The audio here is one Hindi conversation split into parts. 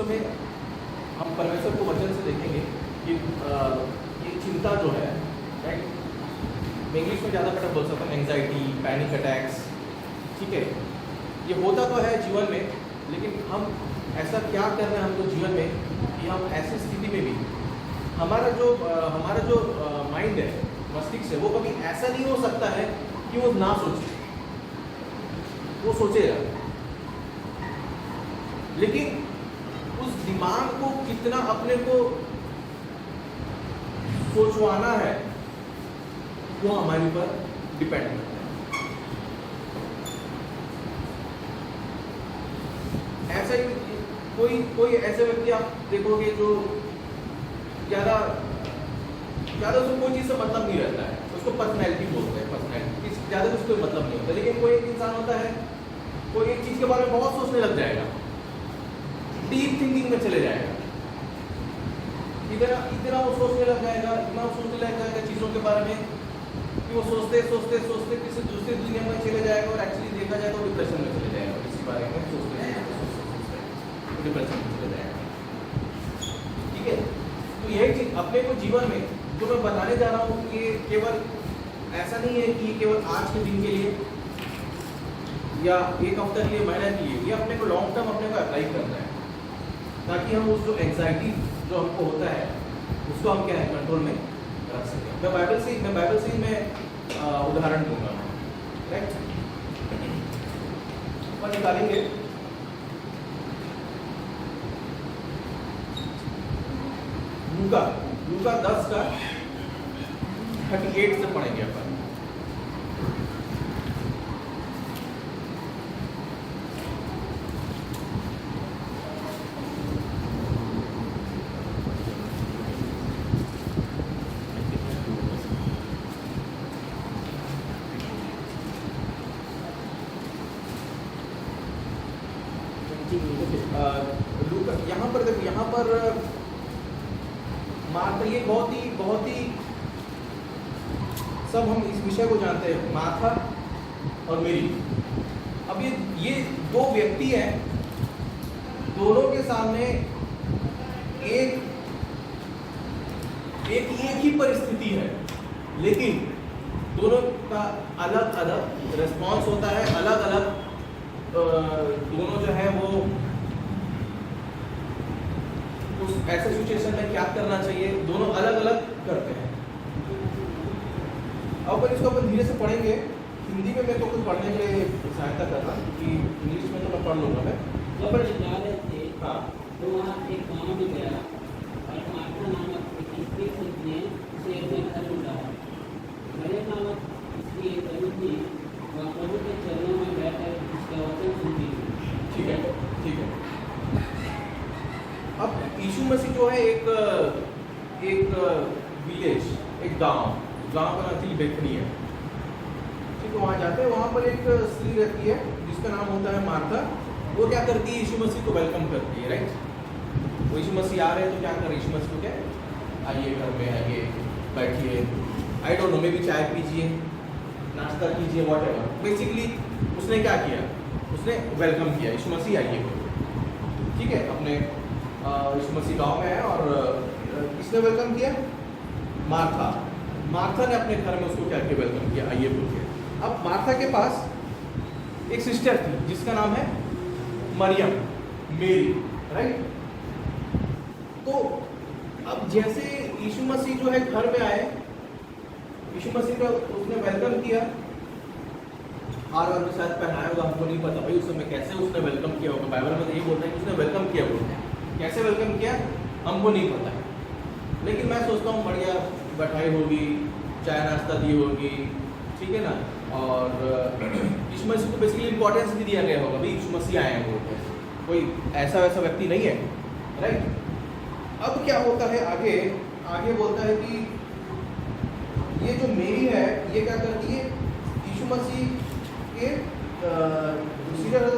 समय हम परमेश्वर को वचन से देखेंगे कि ये चिंता जो है, राइट, मैं इंग्लिश में ज़्यादा बेटर बोल सकता हूँ, एंग्जाइटी, पैनिक अटैक्स, ठीक है, ये होता तो है जीवन में, लेकिन हम ऐसा क्या कर रहे हैं हम लोग जीवन में कि हम ऐसी स्थिति में भी हमारा जो माइंड है, मस्तिष्क है, वो कभी ऐसा नहीं हो सकता है कि वो ना सोचे, वो सोचेगा, लेकिन उस दिमाग को कितना अपने को सोचवाना है वो हमारे ऊपर डिपेंड करता है। ऐसा ही कोई ऐसे व्यक्ति आप देखोगे जो ज़्यादा उसको कोई चीज़ से मतलब नहीं रहता है, उसको पर्सनैलिटी बोलते हैं, पर्सनैलिटी ज़्यादा उसको कोई मतलब नहीं होता, लेकिन कोई एक इंसान होता है, कोई एक चीज़ के बारे में बहुत सोचने लग जाएगा, डीप थिंकिंग में चले जाएगा, इतना वो सोचने लग जाएगा, इतना सोचने लग जाएगा चीज़ों के बारे में कि वो सोचते किसी दूसरी दुनिया में चले जाएगा, और एक्चुअली देखा जाए तो डिप्रेशन में चले जाएगा, किसी बारे में सोचते डिप्रेशन में चले जाएगा। ठीक है, तो यही चीज़ अपने को जीवन में जो मैं बताने जा रहा हूँ, ये केवल ऐसा नहीं है कि केवल आज के दिन के लिए या एक हफ्ते के लिए, महीने के लिए, ये अपने को लॉन्ग टर्म अपने को अप्लाई करना है, ताकि हम उस जो एंग्जाइटी जो हमको होता है उसको हम क्या है कंट्रोल में रख सकें। मैं बाइबल से मैं उदाहरण दूंगा, राइट, और निकालेंगे लूका 10 का 38 से पढ़ेंगे अपन। यहाँ पर देखो, यहाँ पर मार्था, ये बहुत ही सब हम इस विषय को जानते हैं, मार्था और मेरी। अब ये दो व्यक्ति हैं, दोनों के सामने एक ही परिस्थिति है, लेकिन दोनों का अलग अलग रिस्पॉन्स होता है, अलग अलग दोनों जो है वो उस ऐसे सिचुएशन में क्या करना चाहिए, दोनों अलग अलग करते हैं। अब इसको अपन धीरे से पढ़ेंगे। हिंदी में मेरे को कुछ पढ़ने के लिए सहायता करना, क्योंकि इंग्लिश में तो मैं पढ़ लूँगा मैं। जब जा रहे थे, हाँ, तो वहाँ एक गाँव में गया और मार्था नामक एक स्त्री ने उसे अपने घर बुलाया। मरियम नामक स्त्री एक तरुण थी, वह प्रभु के चरणों में बैठकर उसका वचन सुनती थी। ठीक है। अब यीशु मसीह जो है एक विलेज, एक गांव का नाम बेथनी है, ठीक है, वहाँ जाते हैं। वहाँ पर एक स्त्री रहती है जिसका नाम होता है मार्था। वो क्या करती है, यीशु मसीह को वेलकम करती है, राइट। वो यीशु मसीह आ रहे हैं तो क्या कर रहे हैं, यीशु मसीह को क्या, आइए घर में आइए, बैठिए, आई डोंट नो, मे भी चाय पीजिए, नाश्ता कीजिए, वॉट एवर। बेसिकली उसने क्या किया, उसने वेलकम किया, यीशु मसीह आइए, ठीक है। अपने यीशु मसीह गाँव में है और किसने वेलकम किया, मार्था ने अपने घर में उसको क्या किया, वेलकम किया, आइए बोल के। अब मार्था के पास एक सिस्टर थी जिसका नाम है मरियम, मेरी, राइट। तो अब जैसे यीशु मसीह जो है घर में आए, यीशु मसीह का उसने वेलकम किया, हार वार के साथ पहनाया होगा, हमको नहीं पता भाई उस समय कैसे उसने वेलकम किया होगा। बाइबल में तो ये बोलता है कि उसने वेलकम किया, बोलते हैं कैसे वेलकम किया हमको नहीं पता है, लेकिन मैं सोचता हूँ बढ़िया बैठाई होगी, चाय नाश्ता दी होगी, ठीक है ना। और यीशु मसीह को बेसिकली इंपॉर्टेंस भी दिया गया होगा, भाई यीशु मसीह आए हैं, बोलते हैं, कोई ऐसा वैसा व्यक्ति नहीं है, राइट। अब क्या होता है, आगे बोलता है कि ये जो मेरी है, ये क्या करती है, यीशु मसीह के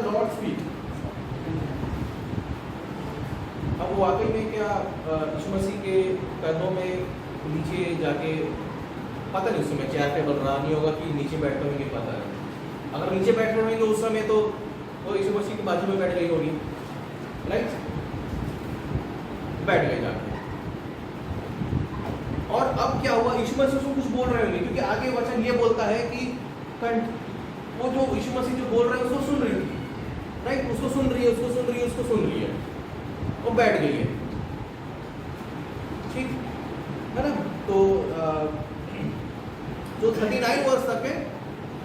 लॉर्ड स्पीक। अब वो वाकई में क्या यीशु मसीह के कदमों में नीचे जाके, पता नहीं उस समय चेयर पे बन रहा नहीं होगा कि नीचे बैठते होंगे, पता है। अगर नीचे बैठ रहे होंगे उस समय तो वो यीशु मसीह के बाजू में बैठ गई होगी, राइट। बैठ गए जाके। और अब क्या हुआ, यीशु मसीह उसको कुछ बोल रहे होंगे, क्योंकि आगे वचन ये बोलता है कि वो जो यीशु मसीह जो बोल रहे हैं उसको सुन रही थी, राइट, उसको सुन रही है, उसको सुन रही है, उसको सुन रही है, वो बैठ गई है, ठीक है ना। तो जो 39 वर्ष तक है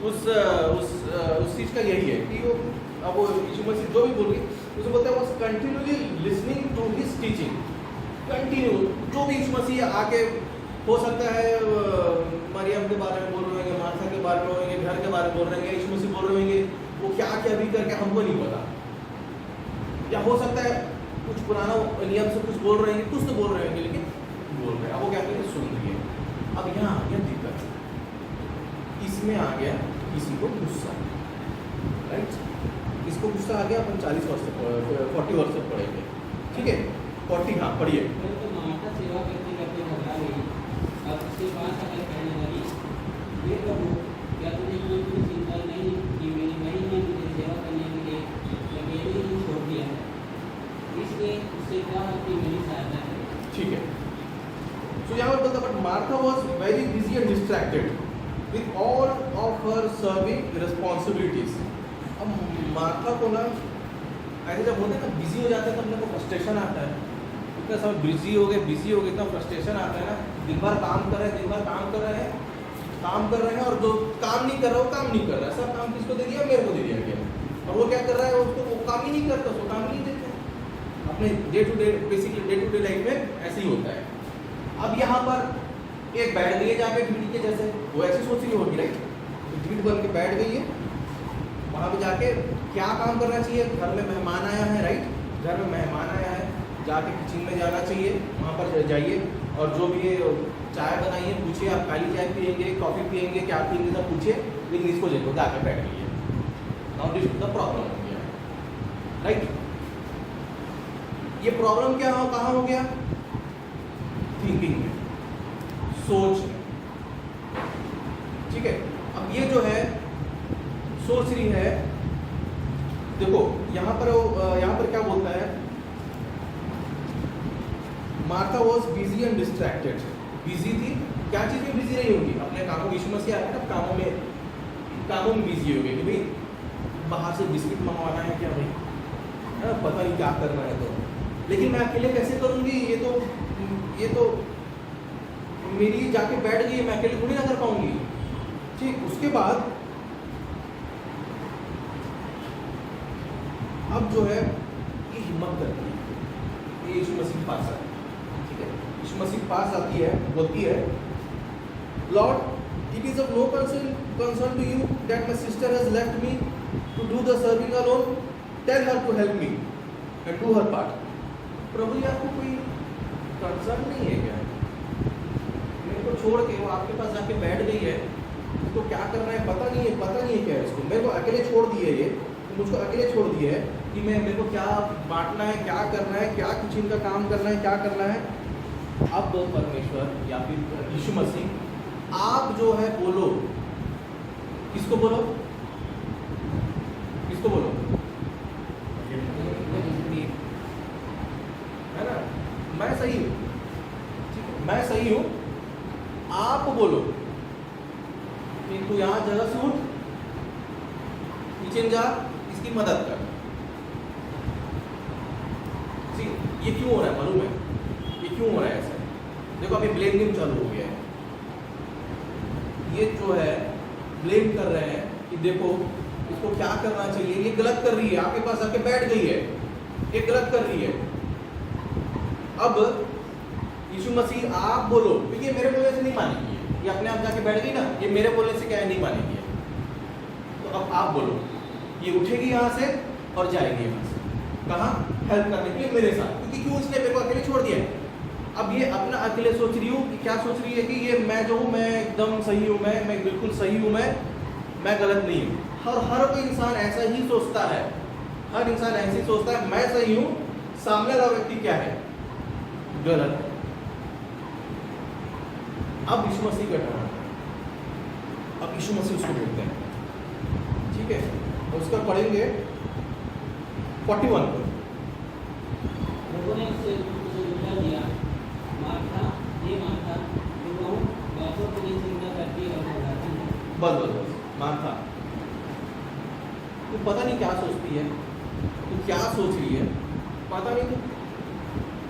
उस चीज का यही है कि वो अब वो यीशु मसीह जो भी बोल रही उसे बोलते हैं, वो continuously listening to his teaching, continue जो भी यीशु मसीह आके, हो सकता है मरियम के बारे में बोल रहे होंगे, मार्था के बारे में होंगे, घर के बारे में बोल रहे होंगे, यीशु मसीह बोल रहे होंगे, वो क्या क्या भी करके हमको नहीं पता, या हो सकता है कुछ पुराना नियम से कुछ बोल रहे हैं, कुछ तो बोल रहे होंगे, लेकिन बोल रहे हैं। अब वो क्या कहते हैं, सुन रही है। अब यहाँ यह दिक्कत इसमें आ गया, किसी को गुस्सा, राइट, इसको गुस्सा आ गया, अपन 40 वर्ष तक 40 वर्ष तक पढ़ेंगे, ठीक है, 40, हाँ पढ़िए। तो माता सेवा करते करते घबरा गई, अब उसके पास आकर कहने लगी, ये प्रभु, क्या तुझे कोई चिंता नहीं कि मेरी बहन ने मुझे सेवा करने के लिए अकेले ही छोड़ दिया है, इसलिए उससे कहा कि मेरी सहायता करे। ठीक है, so यहाँ पर बोलता, but Martha was very busy and distracted with all of her serving responsibilities. अब मार्था को ना ऐसे जब होते हैं ना, बिजी हो जाता है, तो अपने को फ्रस्ट्रेशन आता है, इतना सब बिजी हो गए, इतना फ्रस्ट्रेशन आता है ना, दिन भर काम कर रहे हैं, और जो काम नहीं कर रहा वो काम नहीं कर रहा है, सब काम किसको दे दिया, मेरे को दे दिया गया, और वो क्या कर रहा है, उसको वो काम ही नहीं करता, उसको काम ही नहीं देते। अपने डे टू डे लाइफ में ऐसे ही होता है। अब यहाँ पर एक बैठ गई है जाके भीड़ के जैसे, वो ऐसी सोच रही होगी, राइट, भीड़ बन के बैठ गई है, वहाँ पे जाके क्या काम करना चाहिए, घर में मेहमान आया है, राइट, घर में मेहमान आया है, जाके किचन में जाना चाहिए, वहाँ पर जाइए, और जो भी चाय बनाइए, पूछिए आप काली चाय पियेंगे, कॉफ़ी पियेंगे, क्या पियेंगे, सब पूछिए, लेकिन इसको देखो जाके बैठ गई है। Now this is the problem हो गया, राइट। ये प्रॉब्लम क्या हो, कहाँ हो गया, थिंकिंग में, सोच में, ठीक है। अब ये जो है सोच रही है, देखो यहाँ पर क्या बोलता है, Martha was busy and distracted, busy थी, क्या चीज़ में बिजी नहीं होगी, अपने कामों, यीशु मसीह आया था, कामों में बिजी हो गई कि भाई बाहर से बिस्किट मंगवाना है क्या भाई, है ना, पता नहीं क्या करना है, तो लेकिन मैं अकेले कैसे करूँगी, ये तो मेरी जाके बैठ गई, मैं अकेले थोड़ी ना कर पाऊंगी, ठीक। उसके बाद अब जो है ये हिम्मत करती है, ये यीशु मसीह के पास आती है, ठीक है, यीशु मसीह के पास आती है, बोलती है, lord, it is of no concern to you that my sister has left me to do the serving alone, tell her to help me and do her part. प्रभु जी, आपको कोई कंसर्न नहीं है क्या, मेरे को छोड़ के वो आपके पास जाके बैठ गई है, उसको क्या करना है पता नहीं है क्या है, इसको मेरे को अकेले छोड़ दिए, ये मुझको अकेले छोड़ दिए है कि मेरे को क्या बांटना है, क्या करना है, क्या किचन का काम करना है, क्या करना है। अब परमेश्वर या फिर यीशु मसीह, आप जो है बोलो, किसको बोलो, है ना, मैं सही हूँ, ठीक है, मैं सही हूँ, आप बोलो कि तू यहाँ जगह से उठ, किचन जा, इसकी मदद कर। ये क्यों हो रहा है मालूम है, ये क्यों हो रहा है ऐसा, देखो अभी ब्लेम गेम चालू हो गया है, ये जो है ब्लेम कर रहे हैं कि देखो इसको क्या करना चाहिए, ये गलत कर रही है, आपके पास आके बैठ गई है, ये गलत कर रही है। अब यीशु मसीह आप बोलो, तो ये मेरे बोलने से नहीं मानेगी, ये अपने आप जाके बैठ गई ना, ये मेरे बोलने से क्या है, नहीं मानेगी, तो अब आप बोलो, ये उठेगी यहाँ से और जाएगी यहाँ से, कहाँ, हेल्प करने के लिए मेरे साथ, क्योंकि क्यों, इसने मेरे को अकेले छोड़ दिया है। अब ये अपना अकेले सोच रही हूँ कि क्या सोच रही है कि ये मैं जो हूँ, मैं एकदम सही हूँ, मैं बिल्कुल सही हूँ, मैं गलत नहीं हूँ। हर कोई इंसान ऐसा ही सोचता है, हर इंसान ऐसे ही सोचता है, मैं सही हूँ, सामने वाला व्यक्ति क्या है, गलत है। अब यीशु मसीह का टर्न, अब यीशु मसीह उसको बोलते हैं, ठीक है, तो उसका पढ़ेंगे 41 को। लोगों ने उससे ये माथा तो वो बातों के लिए चिंता करती है और बताती है। बस बस बस मार्था, तू पता नहीं क्या सोचती है, तू क्या सोच रही है, पता नहीं तू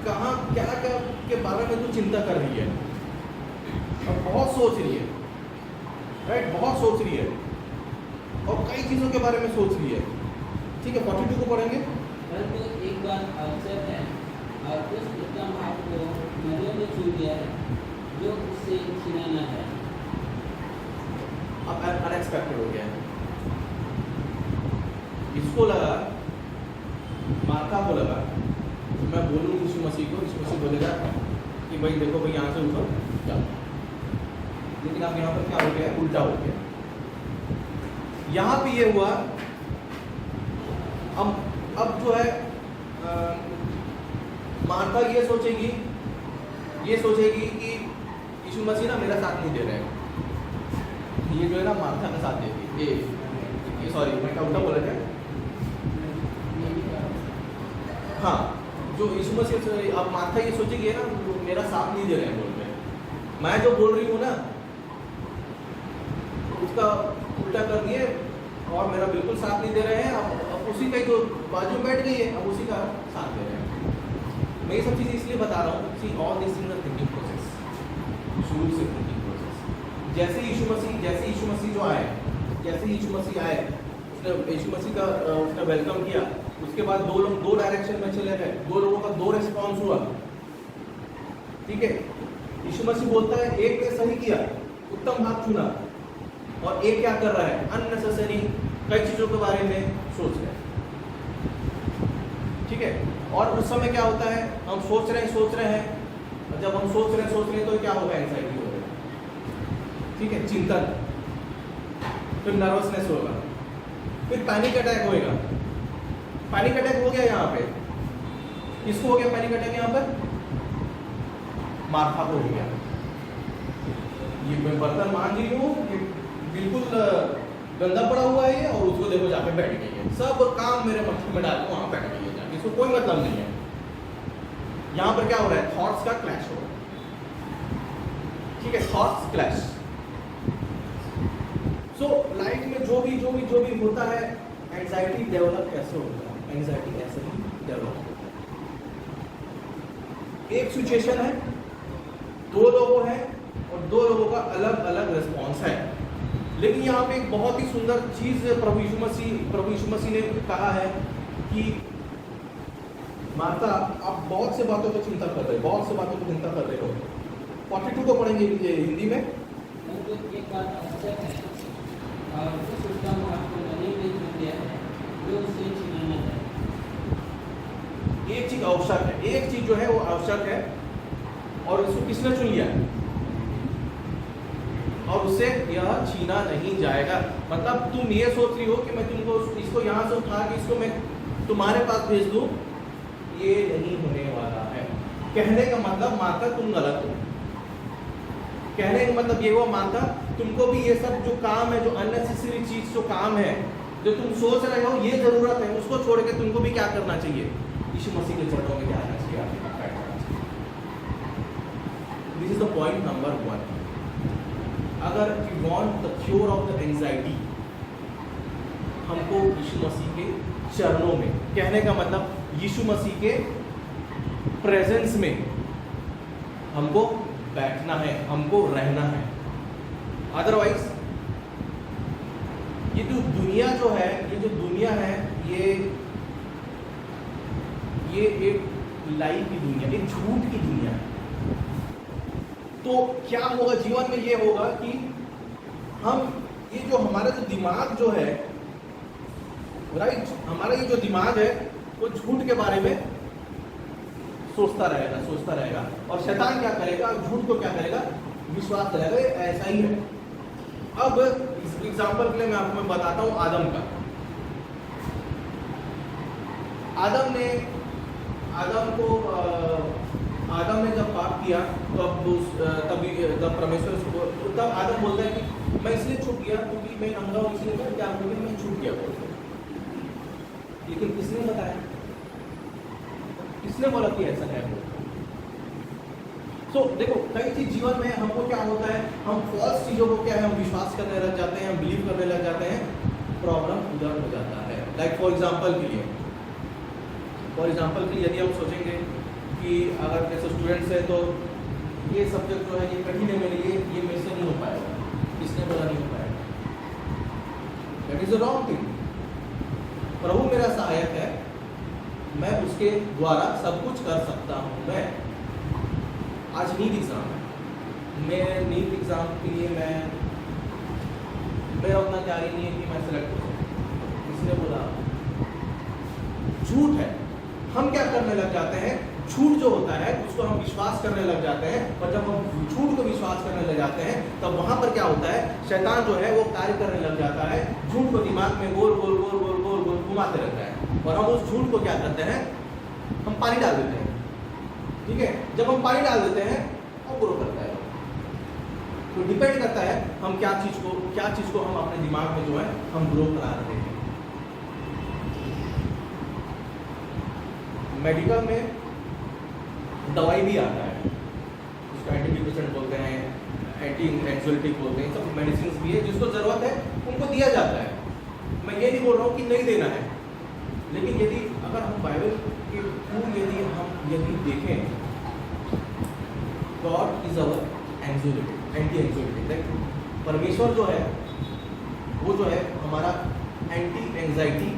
कहाँ क्या क्या के बारे में तू चिंता कर रही है, और बहुत सोच रही है, राइट, बहुत सोच रही है और कई चीज़ों के बारे में सोच रही है। ठीक है, 42 को पढ़ेंगे। परंतु एक बात अवसर है और उस उत्तम भाव को मरियम ने चुन लिया है जो उससे छिनाना है। अब अनएक्सपेक्टेड हो गया है, इसको लगा, मार्था को लगा मैं बोलूँ यीशु मसीह को, यीशु मसीह बोलेगा कि भाई देखो भाई यहाँ से उठो जाओ, लेकिन अब यहाँ पर क्या हो गया, उल्टा हो गया। यहाँ पे ये हुआ, अब जो है मार्था ये सोचेगी कि यीशु मसीह ना मेरा साथ नहीं दे रहे हैं, ये जो है ना मार्था का साथ देगी, ये सॉरी मैं क्या उल्टा बोला क्या, हाँ, जो यीशु मसीह, अब मार्था ये सोचेगी ना मेरा साथ नहीं दे रहे हैं बोल के, मैं जो बोल रही हूँ ना उसका उल्टा कर दिए और मेरा बिल्कुल साथ नहीं दे रहे हैं, अब उसी का ही जो बाजू बैठ गई है अब उसी का साथ दे रहे हैं। मैं ये सब चीज़ इसलिए बता रहा हूँ, see all this in the thinking process, शुरू से थिंकिंग प्रोसेस। जैसे यीशु मसीह जो आए, जैसे यीशु मसीह आए, उसने यीशु मसीह का उसने वेलकम किया, उसके बाद दो लोग दो डायरेक्शन में चले गए, दो लोगों का दो रिस्पॉन्स हुआ। ठीक है, यीशु मसीह बोलता है एक ने सही किया, उत्तम भाग चुना, और एक क्या कर रहा है, अननेसेसरी कई चीज़ों के बारे में सोच रहे हैं। ठीक है, और उस समय क्या होता है, हम सोच रहे हैं, और जब हम सोच रहे हैं तो क्या होगा, एंजाइटी होगा, ठीक है, चिंतन, फिर नर्वसनेस होगा, फिर पैनिक अटैक होएगा। पैनिक अटैक हो गया यहाँ पे, किसको हो गया पैनिक अटैक यहाँ पर, मार्था को हो गया। ये मैं बर्तन मान रही हूँ, ये बिल्कुल गंदा पड़ा हुआ है ये, और उसको देखो जाके बैठ गई है, सब काम मेरे मत्थे में डाल के वहां बैठ गई है जाके, इसको कोई मतलब नहीं है। यहाँ पर क्या हो रहा है, थॉट्स का क्लैश हो रहा है। ठीक है, थॉट्स क्लैश। सो लाइफ में जो भी होता है, एंजाइटी डेवलप कैसे होता है, एंजाइटी ऐसे ही डेवलप होता है। एक सिचुएशन है, दो लोग हैं और दो लोगों का अलग अलग रिस्पॉन्स है, लेकिन यहाँ पे एक बहुत ही सुंदर चीज प्रभु यीशु मसीह ने कहा है कि मार्था आप बहुत से बातों पर चिंता कर रहे हो। 42 को पढ़ेंगे हिंदी में। परंतु एक बात आवश्यक है और उस उत्तम भाव को मरियम ने चुन लिया है जो उससे छिनाना है। एक चीज आवश्यक है, एक चीज जो है वो आवश्यक है, और इसको किसने चुन लिया, और उससे यह छीना नहीं जाएगा। मतलब तुम ये सोच रही हो कि मैं तुमको इसको यहाँ से उठा के इसको मैं तुम्हारे पास भेज दूँ, ये नहीं होने वाला है। कहने का मतलब माता तुम गलत हो, कहने का मतलब ये हुआ माता तुमको भी ये सब जो काम है, जो अननेसेसरी चीज जो काम है, जो तुम सोच रहे हो ये जरूरत है, उसको छोड़ के तुमको भी क्या करना चाहिए, यीशु मसीह के चरणों में क्या आना चाहिए, आपके पास बैठना चाहिए। This is the point number 1। अगर you want the cure of the anxiety, हमको यीशु मसीह के चरणों में, कहने का मतलब यीशु मसीह के प्रेजेंस में हमको बैठना है, हमको रहना है। अदरवाइज ये जो दुनिया जो है, ये एक लाई की दुनिया, एक झूठ की दुनिया है। तो क्या होगा जीवन में, ये होगा कि हम ये जो हमारा जो दिमाग जो है, राइट, हमारा ये जो दिमाग है वो झूठ के बारे में सोचता रहेगा, और शैतान क्या करेगा, झूठ को क्या करेगा, विश्वास करेगा, ये ऐसा ही है। अब एग्जाम्पल के लिए मैं आपको बताता हूँ आदम का। आदम ने जब पाप किया तब परमेश्वर तब आदम बोलता है कि मैं इसलिए छूट गया क्योंकि मैं नंगा हूँ, इसलिए मैं क्या हूँ, मैं छूट गया बोलता। लेकिन किसने बताया, किसने बोला कि ऐसा है? सो देखो कई चीज जीवन में हमको क्या होता है, हम फॉल्स चीज़ों को क्या है, हम विश्वास करने लग जाते हैं, हम बिलीव करने लग जाते हैं, प्रॉब्लम उधर हो जाता है। लाइक फॉर एग्जाम्पल के लिए यदि हम सोचेंगे कि अगर जैसे स्टूडेंट्स है तो ये सब्जेक्ट जो है ये कठिन है मेरे लिए, ये मेरे से नहीं हो पाएगा, इसने बोला नहीं हो पाएगा, that is a wrong thing. प्रभु मेरा सहायक है, मैं उसके द्वारा सब कुछ कर सकता हूँ। मैं आज नीट एग्ज़ाम है, मैं नीट एग्ज़ाम के लिए मेरा उतना तैयारी नहीं है कि मैं सेलेक्ट हो सकूँ, इसने बोला, झूठ है। हम क्या करने लग जाते हैं, झूठ जो होता है उसको हम विश्वास करने लग जाते हैं, और जब हम झूठ को विश्वास करने लग जाते हैं तब वहां पर क्या होता है, शैतान जो है वो कार्य करने लग जाता है, झूठ को दिमाग में गोल गोल गोल गोल गोल गोल घुमाते रहता है, और हम उस झूठ को क्या करते हैं, हम पानी डाल देते हैं। ठीक है, जब हम पानी डाल देते हैं वो ग्रो करता है। तो डिपेंड करता है हम क्या चीज को हम अपने दिमाग में जो है हम ग्रो करा रहे हैं। मेडिकल में दवाई भी आता है, जिसको एंटी डिप्रेसेंट बोलते हैं, एंटी एंग्जाइटी बोलते हैं, सब मेडिसिन भी है, जिसको ज़रूरत है उनको दिया जाता है। मैं ये नहीं बोल रहा हूँ कि नहीं देना है, लेकिन यदि अगर हम बाइबल के थ्रू यदि देखें, God is our anti anxiety, like परमेश्वर जो है वो जो है हमारा एंटी एंग्जाइटी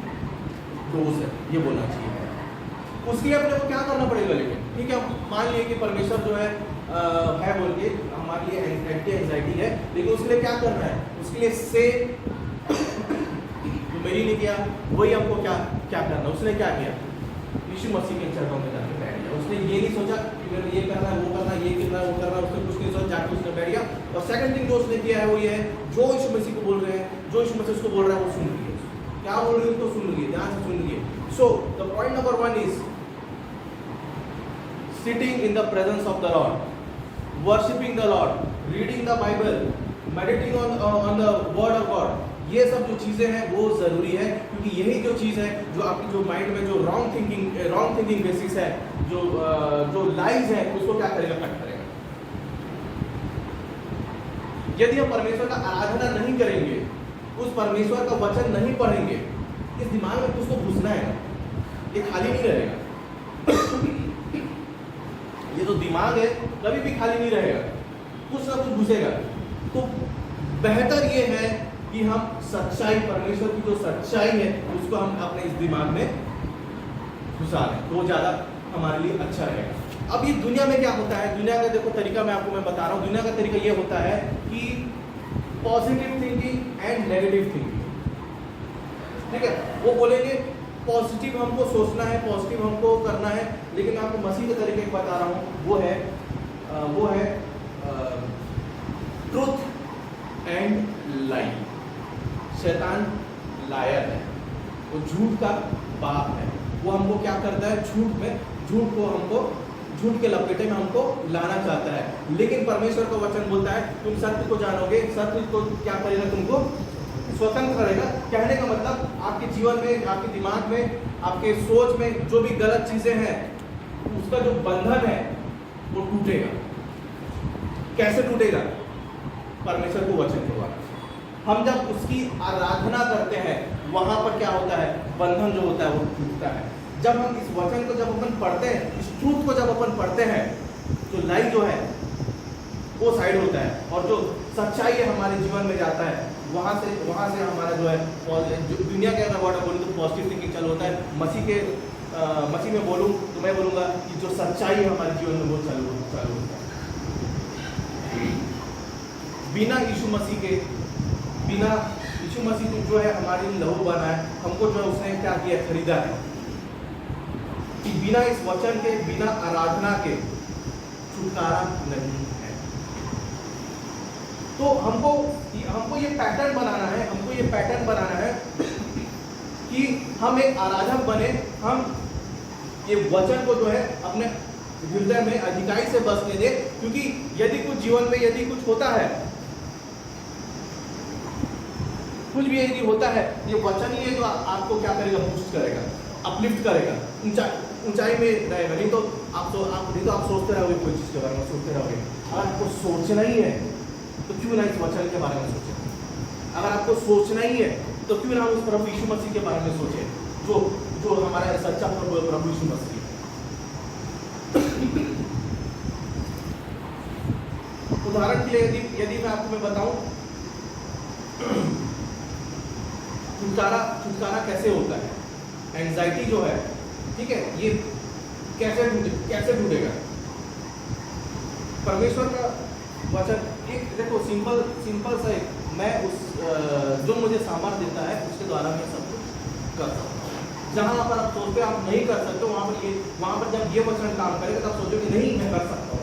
डोज है, ये बोलना चाहिए। उसके लिए अपने को क्या करना पड़ेगा, लेकिन ठीक है, मान लिए कि परमेश्वर जो है बोल के हमारे लिए एंटी एंग्जाइटी है, लेकिन उसके लिए क्या करना है, उसके लिए से जो मेरी ने किया वही हमको क्या करना। उसने क्या किया, यीशु मसीह के चरणों में जाके बैठ गया। उसने ये नहीं सोचा कि मेरे ये करना है, वो करना है, ये करना है, वो करना है, उसने कुछ नहीं सोचा, जाके उसने बैठ गया। और सेकंड थिंग जो उसने किया है वो ये है, जो यीशु मसीह को बोल रहे हैं, जो यीशु मसीह उसको बोल रहा है वो सुन लिए, क्या बोल रहे हैं तो सुन लिए, ध्यान से सुन लिए। So the point number 1 is sitting in the presence of the Lord, worshipping the Lord, reading the Bible, meditating on the word of God, ये सब जो चीज़ें हैं वो ज़रूरी है, क्योंकि यही जो चीज़ है जो आपकी जो माइंड में जो रॉन्ग थिंकिंग बेसिस है, जो लाइज है, उसको क्या करेगा, कट करेगा। यदि हम परमेश्वर का आराधना नहीं करेंगे, उस परमेश्वर का वचन नहीं पढ़ेंगे, इस दिमाग में कुछ तो घुसना है, ये खाली नहीं रहेगा। ये जो दिमाग है कभी भी खाली नहीं रहेगा, कुछ ना कुछ घुसेगा। तो बेहतर ये है कि हम सच्चाई, परमेश्वर की जो सच्चाई है उसको हम अपने इस दिमाग में घुसा लें, तो ज़्यादा हमारे लिए अच्छा रहेगा। अब ये दुनिया में क्या होता है, दुनिया का देखो तरीका मैं बता रहा हूँ। दुनिया का तरीका ये होता है कि positive thinking and negative thinking, ठीक है, वो बोलेंगे पॉजिटिव हमको सोचना है, पॉजिटिव हमको करना है, लेकिन मैं आपको मसीह के तरीके बता रहा हूँ, वो है ट्रुथ एंड लाई। शैतान लायर है, वो झूठ का बाप है, वो हमको क्या करता है, झूठ के लपेटे में हमको लाना चाहता है। लेकिन परमेश्वर का वचन बोलता है तुम सत्य को जानोगे, सत्य को क्या करेगा, तुमको स्वतंत्र करेगा। कहने का मतलब आपके जीवन में, आपके दिमाग में, आपके सोच में जो भी गलत चीजें हैं, उसका जो बंधन है वो टूटेगा। कैसे टूटेगा, परमेश्वर को वचन के द्वारा। हम जब उसकी आराधना करते हैं वहां पर क्या होता है, बंधन जो होता है वो टूटता है। जब हम इस वचन को जब अपन पढ़ते हैं, इस ट्रूथ को जब अपन पढ़ते हैं, तो लाई जो है वो साइड होता है, और जो सच्चाई है हमारे जीवन में जाता है, वहाँ से हमारा जो है जो दुनिया के अगर वर्ड बोलूँ तो पॉजिटिव थिंकिंग चालू होता है। मसीह में बोलूँ तो मैं बोलूँगा कि जो सच्चाई है हमारे जीवन में वो चालू होता है। बिना यीशु मसीह जो है हमारे लिए लहू बना है, हमको जो है उसने क्या किया, खरीदा है, कि बिना इस वचन के, बिना आराधना के छुटकारा नहीं है। तो हमको ये पैटर्न बनाना है कि हम एक आराधक बने, हम ये वचन को जो है अपने हृदय में अधिकाई से बसने दे। क्योंकि यदि कुछ जीवन में यदि कुछ होता है, कुछ भी यदि होता है, ये वचन ही है जो आपको क्या करेगा, बूस्ट करेगा, अपलिफ्ट करेगा, ऊंचा ऊंचाई में रहेगा, नहीं तो आप सोचते रहोगे कोई चीज़ के बारे में सोचते रहोगे। अगर आपको सोचना ही है तो क्यों ना इस वचन के बारे में सोचें। अगर आपको सोचना ही है तो क्यों ना उस प्रभु यीशु मसीह के बारे में सोचें, जो हमारा सच्चा प्रभु यीशु मसीह है। उदाहरण के लिए यदि मैं आपको बताऊं छुटकारा कैसे होता है, एंजाइटी जो है, ठीक है, ये कैसे ढूंढेगा। परमेश्वर का वचन एक देखो सिंपल सा एक, मैं उस जो मुझे सामर्थ्य देता है उसके द्वारा मैं सब कुछ कर सकता हूँ। जहाँ पर आप सोचते आप नहीं कर सकते, वहाँ पर जब ये वचन काम करेगा तब सोचोगे नहीं मैं कर सकता हूँ।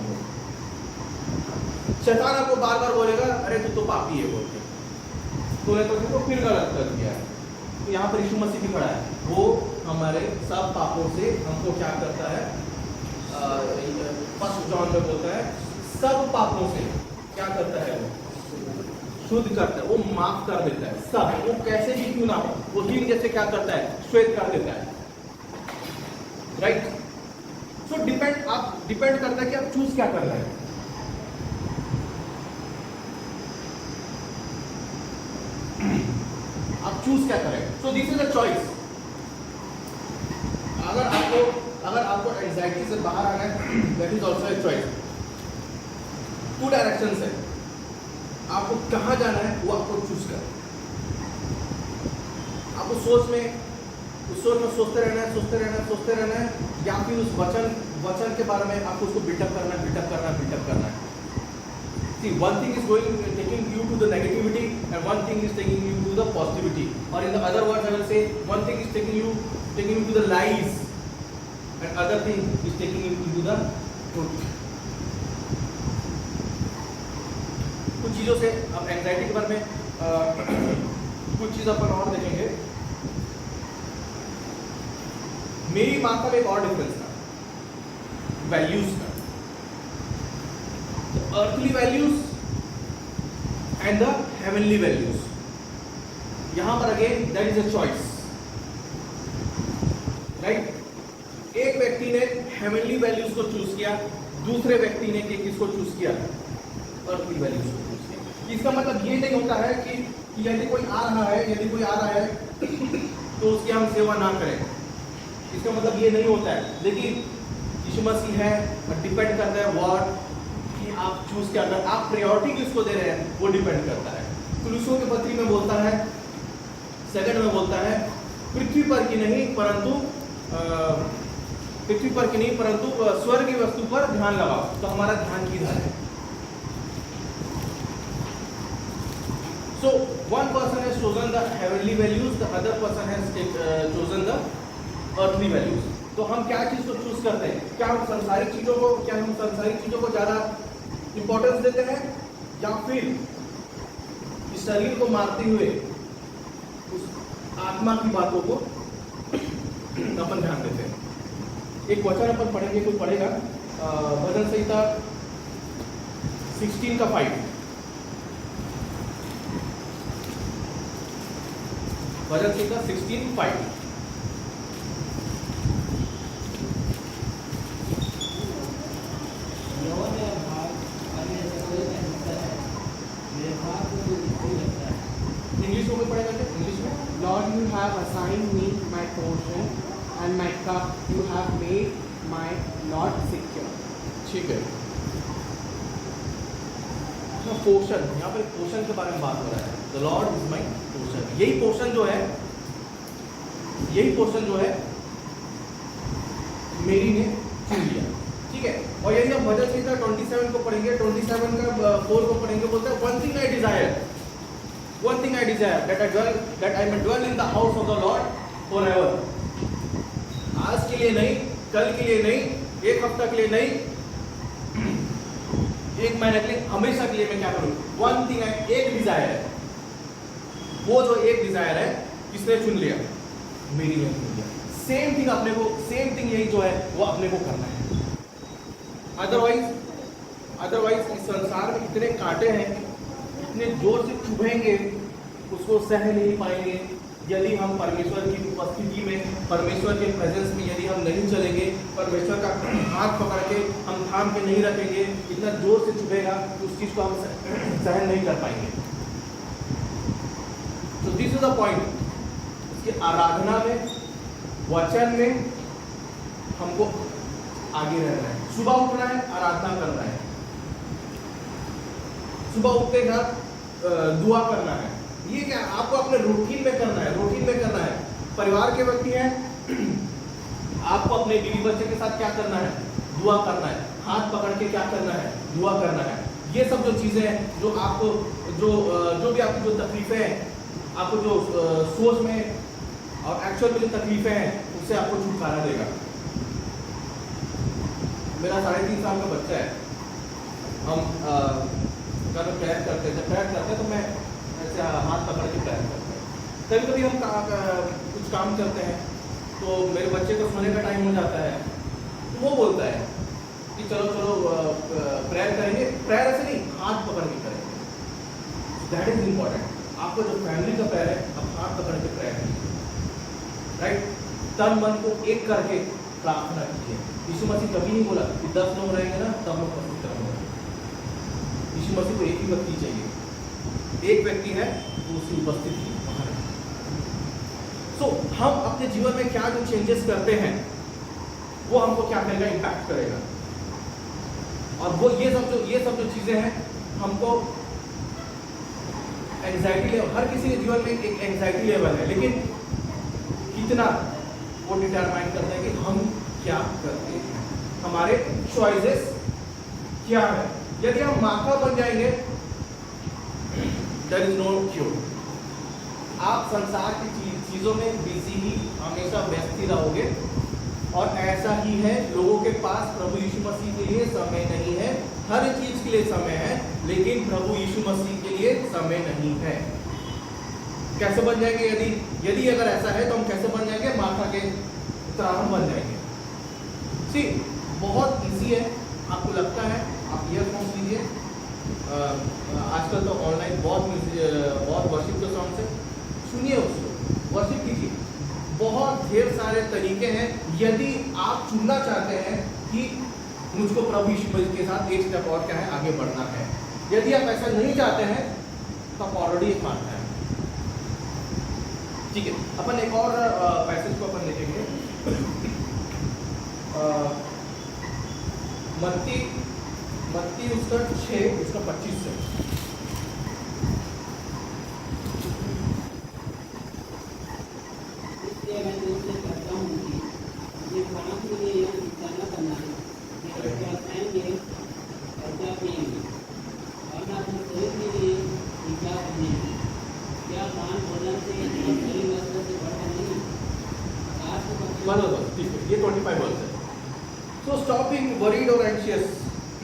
शैतान आपको बार बार बोलेगा अरे तू तो पापी है, बोलते तूने तो देखो फिर गलत कर दिया है। तो यहाँ पर यीशु मसीह भी खड़ा है, वो हमारे सब पापों से हमको क्या करता है, फर्स्ट जॉन में बोलता है सब पापों से क्या करता है, वो शुद्ध करता है, वो माफ कर देता है सब, वो कैसे भी क्यों ना हो, वो दिन जैसे क्या करता है, श्वेत कर देता है, राइट। सो डिपेंड करता है कि आप चूज क्या कर रहे हैं। आप चूज क्या करें। So this is a choice. अगर आपको एंजाइटी से बाहर आना है, that is also a choice. 2 direction है, आपको कहाँ जाना है वो आपको चूज कर। आपको सोच में सोचते रहना है, या फिर उस वचन के बारे में आपको उसको बिल्डअप करना है। See, one thing is taking you to the negativity, and one thing is taking you to the positivity. Or in the other words, I will say, one thing is taking you to the lies, and other thing is taking you to the truth. कुछ चीज़ों से अब एंजाइटी के बारे में कुछ चीज़ अपन और देखेंगे। मेरी माता में एक और डिफरेंस था, वैल्यूज का। earthly values and the heavenly values. यहां पर again that is a choice, right? एक व्यक्ति ने heavenly values को चूज किया, दूसरे व्यक्ति ने किसको चूज किया, earthly values को चूज किया। इसका मतलब ये नहीं होता है कि यदि कोई आ रहा है तो उसकी हम सेवा ना करें। इसका मतलब ये नहीं होता है। लेकिन यीशु मसीह है और डिपेंड करता है वर्ड कि आप चूज क्या कर, आप प्रायोरिटी किसको दे रहे हैं वो डिपेंड करता है। कुलुसियों के पत्री में बोलता है, 2 में बोलता है, पृथ्वी पर की नहीं परंतु स्वर्ग की वस्तु पर ध्यान लगाओ। तो हमारा ध्यान किधर है? So one person has chosen the heavenly values, the other person has chosen the earthly values. तो हम क्या चीज को चूज करते हैं? क्या हम संसारिक चीजों को ज्यादा इंपॉर्टेंस देते हैं, या फिर इस शरीर को मारते हुए उस आत्मा की बातों को अपन ध्यान देते हैं? एक वचन अपन पढ़ेंगे, कोई पढ़ेगा भजन संहिता 16 का 5। भजन संहिता 16:5। इंग्लिश में पढ़ेगा क्या? इंग्लिश में, Lord, you have assigned me my portion, and my cup you have made my lot secure. ठीक है। पोर्शन, यहाँ पर पोर्शन के बारे में बात हो रहा है। The Lord is my portion। यही पोर्शन जो है मेरी ने चुन लिया, ठीक है। और यदि हम भजन संहिता 27 को पढ़ेंगे, 27 का 4 को पढ़ेंगे, बोलता है one thing I desire that I may dwell in the house of the Lord forever। आज के लिए नहीं, कल के लिए नहीं, एक हफ्ता के लिए नहीं, एक महीने के लिए, हमेशा के लिए मैं क्या करूं? वन थिंग, एक डिजायर है। वो जो एक डिजायर है किसने चुन लिया? मेरी ने चुन लिया। सेम थिंग यही जो है वो अपने को करना है। अदरवाइज इस संसार में इतने कांटे हैं, इतने जोर से चुभेंगे, उसको सह नहीं पाएंगे, यदि हम परमेश्वर की उपस्थिति में, परमेश्वर के प्रेजेंस में यदि हम नहीं चलेंगे, परमेश्वर का हाथ पकड़ के हम थाम के नहीं रखेंगे, इतना जोर से चुभेगा कि उस चीज को हम सहन नहीं कर पाएंगे। तो दिस इज द पॉइंट। इसकी आराधना में, वचन में हमको आगे रहना है। सुबह उठना है, आराधना करना है, सुबह उठते ही दुआ करना है। ये क्या आपको अपने रूटीन में करना है, रूटीन में करना है। परिवार के व्यक्ति हैं, आपको अपने बीवी बच्चे के साथ क्या करना है, दुआ करना है। हाथ पकड़ के क्या करना है, दुआ करना है। ये सब जो चीजें हैं जो आपको जो भी आपकी जो तकलीफें हैं, आपको जो सोच में और एक्चुअल में जो तकलीफें हैं, उससे आपको छुटकारा देगा। मेरा 3.5 साल का बच्चा है, हम जब प्रेयर करते हैं तो मैं ऐसे हाथ पकड़ के प्रेयर करते हैं। कभी कभी हम कुछ काम करते हैं तो मेरे बच्चे को सोने का टाइम हो जाता है, तो वो बोलता है कि चलो प्रेयर करेंगे। प्रेयर ऐसे नहीं, हाथ पकड़ के करेंगे। That is important. आपको जो फैमिली का प्रेयर है, आप हाथ पकड़ के प्रेयर कीजिए, राइट। तन मन को एक करके प्रार्थना कीजिए। यीशु मसीह कभी नहीं बोला कि 10 लोग रहेंगे ना तब मैं पवित्र रहूंगा। यीशु मसीह को एक ही व्यक्ति चाहिए, एक व्यक्ति है तो उसकी उपस्थिति वहां है। सो हम अपने जीवन में क्या जो चेंजेस करते हैं वो हमको क्या करेगा, इम्पैक्ट करेगा। और वो ये सब जो चीजें हैं हमको एंजाइटी लेवल, हर किसी के जीवन में एक एंजाइटी लेवल है, लेकिन कितना वो डिटरमाइन करते हैं कि हम क्या करते हैं, हमारे चॉइसेस क्या है। यदि हम माथा बन जाएंगे, देयर इज नो क्योर। आप संसार की चीजों में बिजी ही हमेशा व्यस्त ही रहोगे, और ऐसा ही है, लोगों के पास प्रभु यीशु मसीह के लिए समय नहीं है। हर चीज के लिए समय है, लेकिन प्रभु यीशु मसीह के लिए समय नहीं है। कैसे बन जाएंगे? यदि अगर ऐसा है तो हम कैसे बन जाएंगे? माथा के तरह हम बन जाएंगे। सी बहुत इजी है। आपको लगता है आप ईयरफोन्स लीजिए, आजकल तो ऑनलाइन बहुत वर्शिप के सॉन्ग्स है, सुनिए उसको, वर्शिप कीजिए। बहुत ढेर सारे तरीके हैं। यदि आप चुनना चाहते हैं कि मुझको प्रभु यीशु मसीह के साथ एक स्टेप और क्या है, आगे बढ़ना है, यदि आप ऐसा नहीं चाहते हैं तो आप ऑलरेडी एक मानते हैं। ठीक है, अपन एक और पैसेज को अपन देखेंगे। मत्ती उसका 6 उसका 25 से। इसलिए मैं तुमसे कहता हूँ कि ये खाना के लिए यह चिंता न करना है कि क्या खाएंगे और क्या पिएंगे, और न अपने शरीर के लिए कि क्या पहनेंगे। क्या पान भोजन से और शरीर वस्त्र से बढ़कर नहीं? आकाश के पक्षी ठीक है, ये 25 वर्स है। सो स्टॉप बीइंग वरीड और anxious,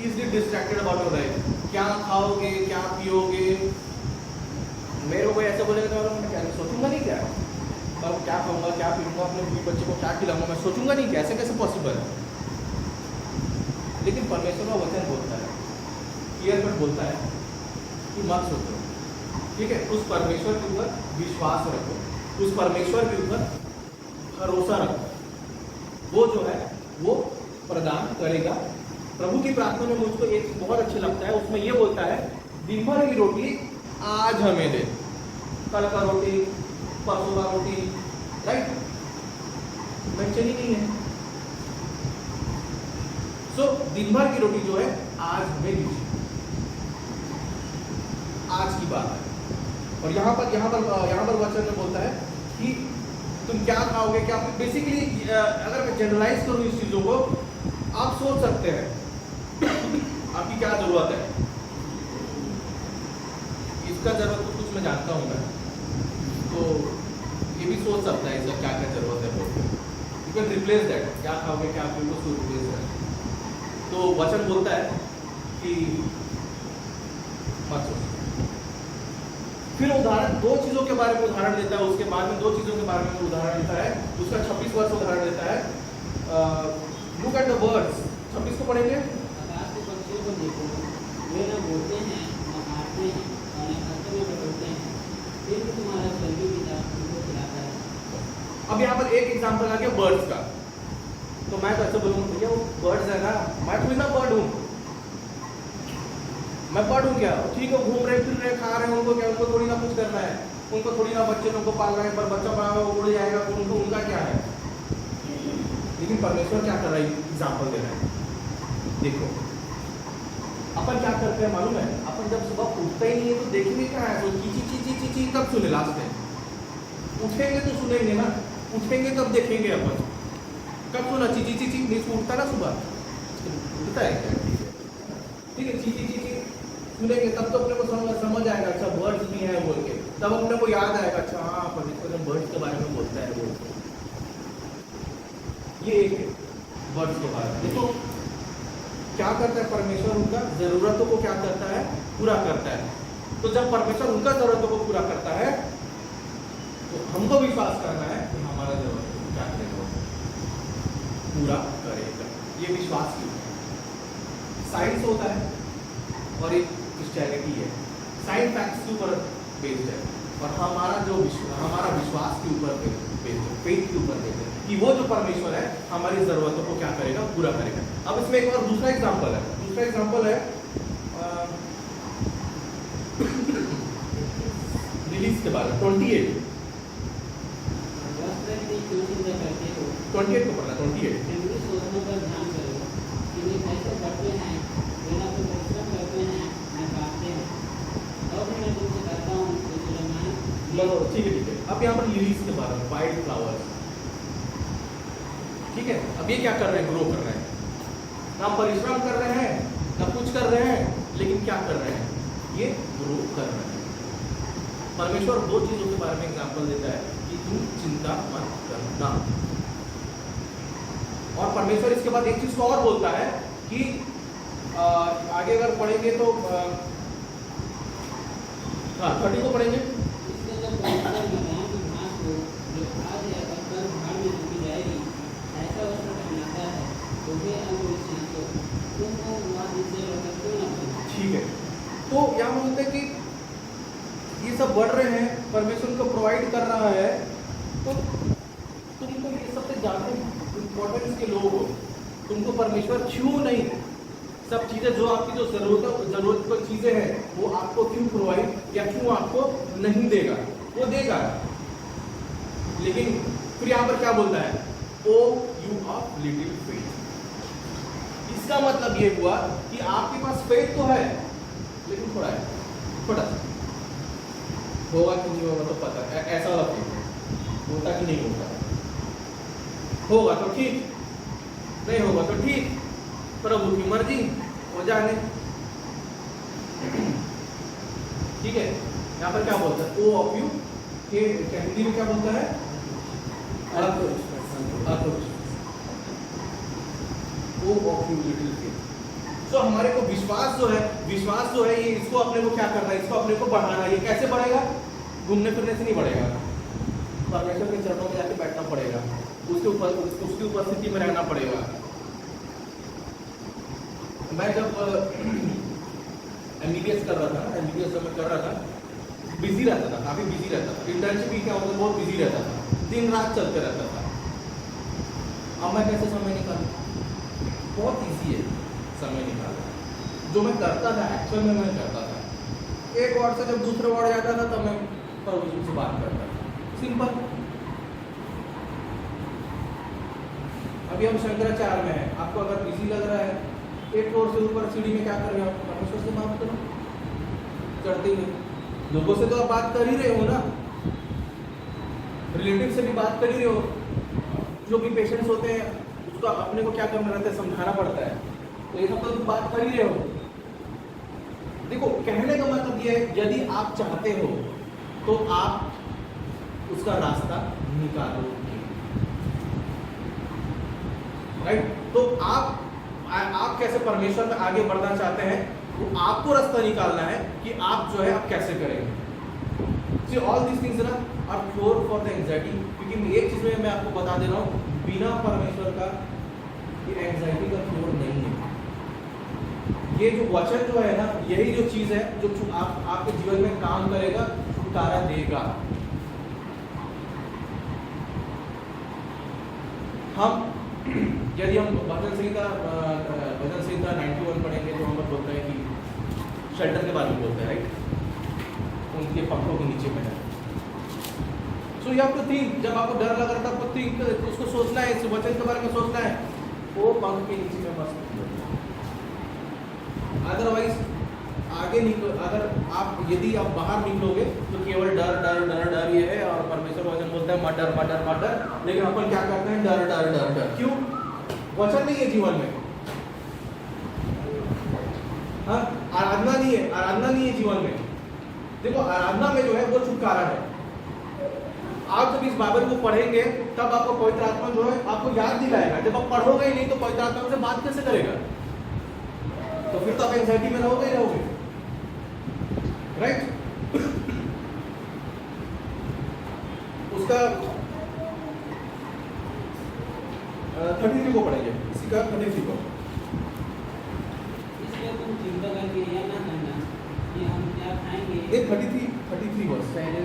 easily distracted about your life। क्या खाओगे, क्या पियोगे? मेरे को कोई ऐसा बोलेगा तो मैं क्या सोचूंगा नहीं, क्या मैं क्या खाऊंगा, क्या पीऊंगा, अपने बीवी बच्चे को क्या खिलाऊंगा, मैं सोचूंगा नहीं, कैसे कैसे पॉसिबल है? लेकिन परमेश्वर का वचन बोलता है, क्लियर कट बोलता है कि मत सोचो। ठीक है, उस परमेश्वर के ऊपर विश्वास रखो, उस परमेश्वर के ऊपर भरोसा रखो। वो जो है वो प्रदान करेगा। प्रभु की प्रार्थना में मुझको एक बहुत अच्छा लगता है, उसमें ये बोलता है, दिन भर की रोटी आज हमें दे। कल का रोटी, परसों का रोटी, राइट, मेंशन ही नहीं है। सो दिन भर की रोटी जो है आज हमें दीजिए, आज की बात है। और यहाँ पर वचन में बोलता है कि तुम क्या खाओगे, क्या। बेसिकली अगर मैं जनरलाइज करूँ इस चीजों को, आप सोच सकते हैं आपकी क्या जरूरत है। इसका जरूरत तो कुछ मैं जानता हूँ मैं, तो ये भी सोच सकता है इसका क्या क्या जरूरत है बोल के। यू कैन रिप्लेस दैट, क्या खाओगे, क्या पियोगे, उसको रिप्लेस है। तो वचन बोलता है कि मत सोचो। फिर उदाहरण, 2 चीजों के बारे में उदाहरण देता है, उसके बाद में 2 चीजों के बारे में उदाहरण देता है। उसका 26 वर्ष उदाहरण देता है। लुक एट द वर्ड्स, 26 को पढ़ेंगे। आकाश के पक्षियों को देखो, वे न बोते हैं, न काटते हैं, और न खत्ते में बटोरते हैं, फिर भी तुम्हारा स्वर्गीय पिता उनको खिलाता अब यहाँ पर एक एग्जांपल आ गया बर्ड्स का, तो मैं तो ऐसे बोलूँगा भैया वो बर्ड्स है ना, मैं थोड़ी ना बर्ड हूँ, मैं बर्ड हूँ क्या? ठीक है, घूम रहे फिर रहे खा रहे हैं, उनको क्या, उनको थोड़ी ना कुछ करना है, उनको थोड़ी ना बच्चे उनको पाल रहे हैं, पर बच्चा बड़ा हुआ उड़ जाएगा तो उनको उनका क्या है। लेकिन परमेश्वर क्या कर रहा है, एग्जाम्पल दे रहा है। देखो अपन क्या करते हैं मालूम है, अपन जब सुबह उठते ही नहीं है तो देखेंगे क्या है, तो चीची चीची चीची कब सुने लास्ट में? उठेंगे तो सुनेंगे ना, उठेंगे तब देखेंगे अपन, कब सुना चीची चीची? नहीं उठता ना सुबह, उठता है क्या? ठीक है, चीची चीची सुनेंगे तब तो अपने को समझ आएगा, अच्छा बर्ड्स भी हैं बोल के, तब अपने को याद आएगा, अच्छा हाँ परमेश्वर बर्ड्स के बारे में बोलता है बोल के। ये एक बर्ड्स के बारे में देखो क्या करता है परमेश्वर, उनका जरूरतों को क्या करता है, पूरा करता है। तो जब परमेश्वर उनका जरूरतों को पूरा करता है तो हमको विश्वास करना है कि हमारा जरूरत को क्या करेगा, पूरा करेगा। ये विश्वास की साइंस होता है और एक क्रिश्चियनिटी है। साइंस फैक्ट्स के ऊपर बेस्ड है और हमारा विश्वास के ऊपर बेस्ड है, फेथ के ऊपर बेस्ड है कि वो जो परमेश्वर है हमारी जरूरतों को क्या करेगा, पूरा करेगा। अब इसमें एक और दूसरा एग्जांपल है, रिलीज के बारे में 28 को पढ़ना, 28 सोचने पर ध्यान करो कि वे कैसे बढ़ते हैं, बिना तो परिश्रम करते हैं न काटते हैं। और भी मैं तुमसे कहता हूँ कि सुलेमान, ठीक है। अब यहाँ पर लिलीज के बारे में, वाइल्ड फ्लावर्स, ठीक है। अब ये क्या कर रहे हैं, ग्रो कर रहे हैं, ना परिश्रम कर रहे हैं ना कुछ कर रहे हैं, लेकिन क्या कर रहे हैं, ये ग्रो कर रहे हैं। परमेश्वर दो चीजों के बारे में एग्जांपल देता है कि तुम चिंता मत करना, और परमेश्वर इसके बाद एक चीज को और बोलता है कि आगे अगर पढ़ेंगे तो 30 को पढ़ेंगे। इसके जब परमेश्वर मैदान की घास को जो आज है और कल भाड़ में झुकी जाएगी ऐसा वस्त्र पहनाता है, तो वे अविश्वासी को तुमको वह जिससे रोकर क्यों न बनो। ठीक है, तो यहाँ बोलते हैं कि ये सब बढ़ रहे हैं, परमेश्वर उनको प्रोवाइड कर रहा है, तो तुमको ये सब जानते इंपॉर्टेंस के लोग हो, तुमको परमेश्वर क्यों नहीं सब चीजें जो आपकी जो जरूरत को चीजें हैं वो आपको क्यों प्रोवाइड या क्यों आपको नहीं देगा, वो देगा। लेकिन फिर यहाँ पर क्या बोलता है, ओ यू ऑफ लिटिल फेथ। इसका मतलब ये हुआ कि आपके पास फेथ तो है लेकिन थोड़ा है, छोटा सा, होगा कि नहीं होगा तो पता है, ऐसा वाला फेथ होता कि नहीं होता, होगा तो ठीक, नहीं होगा तो ठीक, प्रभु की मर्जी हो जाने। ठीक है, यहाँ पर क्या बोलता है, ओ ऑफ यू के हिंदी में क्या बोलता है, ओ ऑफ यू लिटिल फेथ। तो हमारे को विश्वास जो है ये इसको अपने को क्या करना है, इसको अपने को बढ़ाना है। ये कैसे बढ़ेगा, घूमने फिरने से नहीं बढ़ेगा, परमेश्वर के चरणों में जाके बैठना पड़ेगा, उसकी उपस्थिति में रहना पड़ेगा। मैं जब एमबीबीएस कर रहा था ना, एमबीबीएस जब मैं कर रहा था, बिजी रहता था, काफी बिजी रहता था। इंटर्नशिप भी क्या होता, बहुत बिजी रहता था, दिन रात चलते रहता था। अब मैं कैसे समय निकालूं, बहुत ईजी है समय निकालना। जो मैं करता था एक्चुअल में मैं करता था, एक वार्ड से जब दूसरे वार्ड जाता था तब मैं प्रभु से बात करता था, सिंपल। अभी हम शंकराचार्य में हैं, आपको अगर बिजी लग रहा है, एक फ्लोर से ऊपर सीढ़ी में क्या कर रहे हो, परमेश्वर से बात करो, चढ़ते हुए लोगों से तो आप बात कर ही रहे हो ना, रिलेटिव से भी बात कर ही रहे हो। जो भी पेशेंट्स होते हैं उसको अपने को क्या करना रहता है, समझाना पड़ता है, तो ये सब तो बात कर ही रहे हो। देखो कहने का मतलब ये है, यदि आप चाहते हो तो आप उसका रास्ता निकालोगे, राइट। तो आप कैसे परमेश्वर में आगे बढ़ना चाहते हैं, तो आपको रास्ता निकालना है कि आप जो है आप कैसे करेंगे। ऑल दिस थिंग्स ना are cure for the anxiety. क्योंकि एक चीज में मैं आपको बता दे रहा हूँ, बिना परमेश्वर का ये एंजाइटी का क्योर नहीं है। ये जो वचन जो है ना, यही जो चीज है जो आपके जीवन में काम करेगा, छुटकारा देगा। हम यदि हम भजन संहिता 91 पढ़ेंगे तो हम लोग बोलते हैं कि शेल्टर के बारे में बोलते हैं, राइट, उनके पंखों के नीचे में है। So you have to think, जब आपको डर लग रहा था आपको थिंक, उसको सोचना है, इस वचन के बारे में सोचना है, वो पंख के नीचे में मस्त। अदरवाइज आगे निकलो, अगर आप यदि आप बाहर निकलोगे तो केवल डर डर डर डर ये है, और परमेश्वर वचन बोलता है मत डर मत डर मत डर, लेकिन अपन क्या करते हैं, डर डर डर डर। क्यों? वचन नहीं है जीवन में, हाँ, आराधना नहीं है, आराधना नहीं है जीवन में। देखो आराधना में जो है वो छुटकारा है। आप जब इस बाइबल को पढ़ेंगे तब आपको पवित्र आत्मा जो है आपको याद दिलाएगा। जब आप पढ़ोगे ही नहीं तो पवित्र आत्मा से बात कैसे करेगा? तो फिर तो आप एंजाइटी में रहोगे ही रहोगे, राइट। उसका 33 को पढ़ेंगे, इसी का 33 को। इसलिए तुम चिंता करके यह ना करना कि हम क्या खाएंगे। एक 33 वर्ष पहले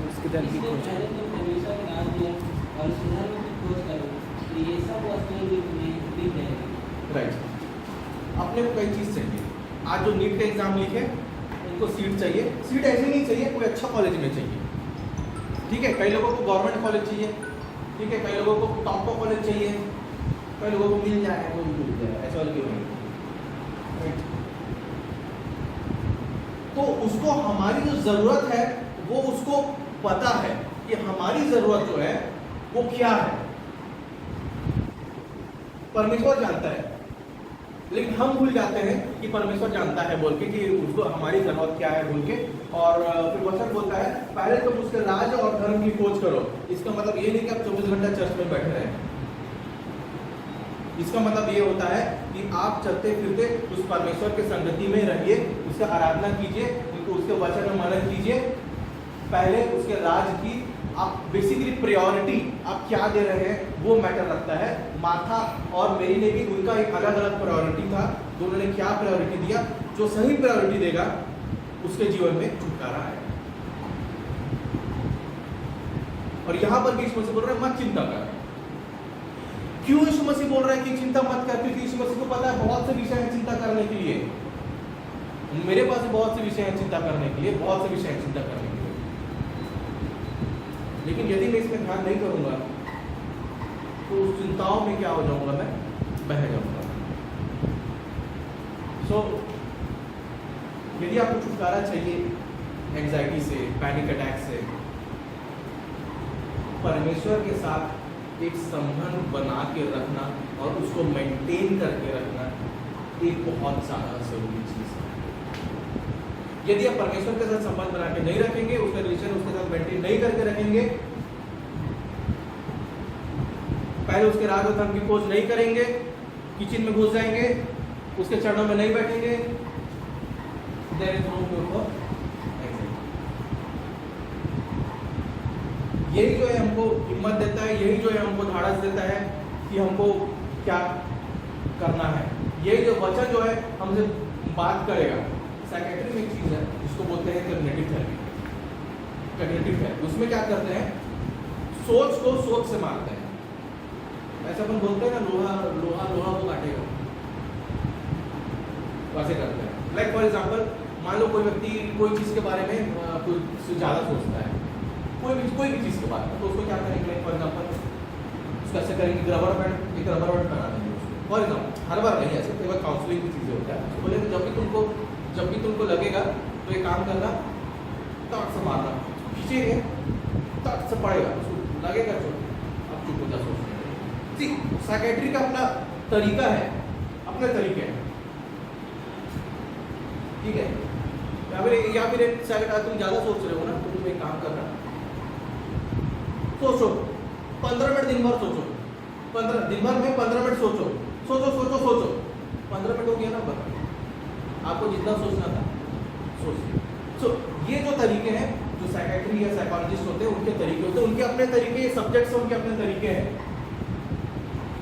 उसके दल की इसलिए खोज पहले तुम परमेश्वर के राज्य और उसके धर्म की खोज करो, तो ये सब वस्तुएं भी तुम्हें दी जाएगी। राइट। अपने को कई चीज़ चाहिए। आज जो नीट का एग्जाम लिखे उनको सीट चाहिए। सीट ऐसे नहीं चाहिए, कोई अच्छा कॉलेज में चाहिए, ठीक है। कई लोगों को गवर्नमेंट कॉलेज चाहिए, ठीक है। कई लोगों को टॉप का कॉलेज चाहिए, कई लोगों को मिल जाए वो भी मिल जाए, ऐसा वाला क्यों नहीं, राइट। तो उसको हमारी जो ज़रूरत है वो उसको पता है कि हमारी ज़रूरत जो है वो क्या है, परमेश्वर जानता है। लेकिन हम भूल जाते हैं कि परमेश्वर जानता है बोल के, कि उसको हमारी ज़रूरत क्या है बोल के। और फिर वचन बोलता है पहले तुम उसके राज और धर्म की खोज करो। इसका मतलब ये नहीं कि आप 24 घंटा चर्च में बैठे रहें। इसका मतलब ये होता है कि आप चलते फिरते उस परमेश्वर के संगति में रहिए, उसका आराधना कीजिए, उसके वचन में मनन कीजिए। पहले उसके राज की आप बेसिकली प्रायोरिटी आप क्या दे रहे हैं वो मैटर रखता है। मार्था और मेरी ने भी उनका एक अलग अलग प्रायोरिटी था, दोनों ने क्या प्रायोरिटी दिया। जो सही प्रायोरिटी देगा उसके जीवन में छुटकारा आएगा। और यहां पर भी यीशु मसीह बोल रहे हैं मत चिंता कर। क्यों यीशु मसीह बोल रहे हैं कि चिंता मत कर? क्योंकि यीशु मसीह को पता है बहुत से विषय हैं चिंता करने के लिए। मेरे पास बहुत से विषय हैं चिंता करने के लिए, बहुत से विषय हैं चिंता करने के लिए। लेकिन यदि मैं इसमें ध्यान नहीं करूंगा तो उस चिंताओं में क्या हो जाऊंगा, मैं बह जाऊंगा। सो यदि आपको छुटकारा चाहिए एंजाइटी से, पैनिक अटैक से, परमेश्वर के साथ एक संबंध बना के रखना और उसको मेंटेन करके रखना एक बहुत ज़्यादा जरूरी चीज़ है। यदि आप परमेश्वर के साथ संबंध बना के नहीं रखेंगे, उसका रिलेशन उसके साथ मेंटेन नहीं करके रखेंगे, पहले उसके राज और धर्म की खोज नहीं करेंगे, किचन में घुस जाएंगे, उसके चरणों में नहीं बैठेंगे, there is no room for anxiety. यही जो है हमको हिम्मत देता है, यही जो है हमको धाड़स देता है कि हमको क्या करना है। यही जो वचन जो है हमसे बात करेगा। साइकेट्री में एक चीज़ है जिसको बोलते हैं कॉग्निटिव थेरेपी। कॉग्निटिव थेरेपी उसमें क्या करते हैं, सोच को सोच से मारते हैं। ऐसा अपन बोलते हैं ना, लोहा लोहा लोहा को काटेगा, वैसे करते हैं। लाइक फॉर एग्जाम्पल, मान लो कोई व्यक्ति कोई चीज़ के बारे में कुछ ज़्यादा सोचता है, कोई भी चीज़ के बारे में, तो उसको क्या करेंगे, लाइक फॉर एग्जाम्पल उसको ऐसे करेंगे कि रबर बैंड बना देंगे उसको। फॉर एग्जाम्पल हर बार नहीं, ऐसे कई बार काउंसलिंग की चीज़ें होता है। बोले जब भी तुमको लगेगा तो एक काम करना, तट से मारना, खींचेंगे तट से पड़ेगा, उसको लगेगा चोट, अब चुप हो जा सोचने। ठीक, साइकेट्री का अपना तरीका है, अपने तरीके हैं, ठीक है। या फिर एक साइकेट्री, तुम ज़्यादा सोच रहे हो ना, तो तुम एक काम करना, सोचो 15 मिनट दिन भर सोचो, 15 दिन भर में 15 मिनट सोचो, सोचो सोचो सोचो, 15 मिनट हो गया ना, बता आपको जितना सोचना था सोचिए। सो ये जो तरीके हैं, जो साइकेट्री या साइकोलॉजिस्ट होते हैं उनके तरीके होते हैं, उनके अपने तरीके, सब्जेक्ट्स उनके अपने तरीके हैं।